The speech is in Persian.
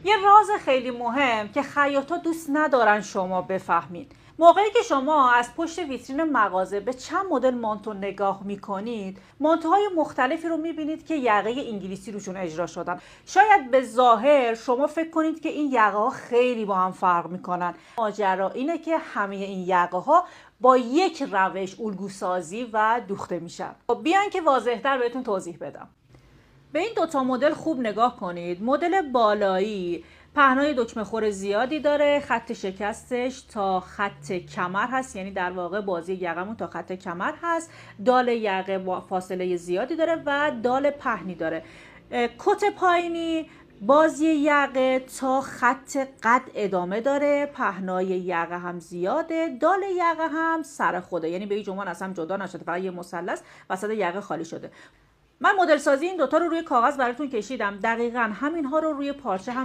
یه راز خیلی مهم که خیاطا دوست ندارن شما بفهمید. موقعی که شما از پشت ویترین مغازه به چند مدل مانتو نگاه میکنید، مانتوهای مختلفی رو میبینید که یقه انگلیسی روشون اجرا شدن. شاید به ظاهر شما فکر کنید که این یقه ها خیلی با هم فرق میکنن. ماجرا اینه که همه این یقه ها با یک روش الگوسازی و دوخته میشن. بیان که واضح‌تر بهتون توضیح بدم. به این دوتا مدل خوب نگاه کنید. مدل بالایی پهنای دکمه خور زیادی داره، خط شکستش تا خط کمر هست، یعنی در واقع بازی یقمون تا خط کمر هست. دال یقه با فاصله زیادی داره و دال پهنی داره. کت پایینی بازی یقه تا خط قد ادامه داره، پهنای یقه هم زیاده، دال یقه هم سر خوده، یعنی به هیچ عنوان اصلا جدا نشده، فقط یه مثلث وسط یقه خالی شده. من مدل سازی این دوتا رو روی کاغذ براتون کشیدم، دقیقاً همین ها رو روی پارچه هم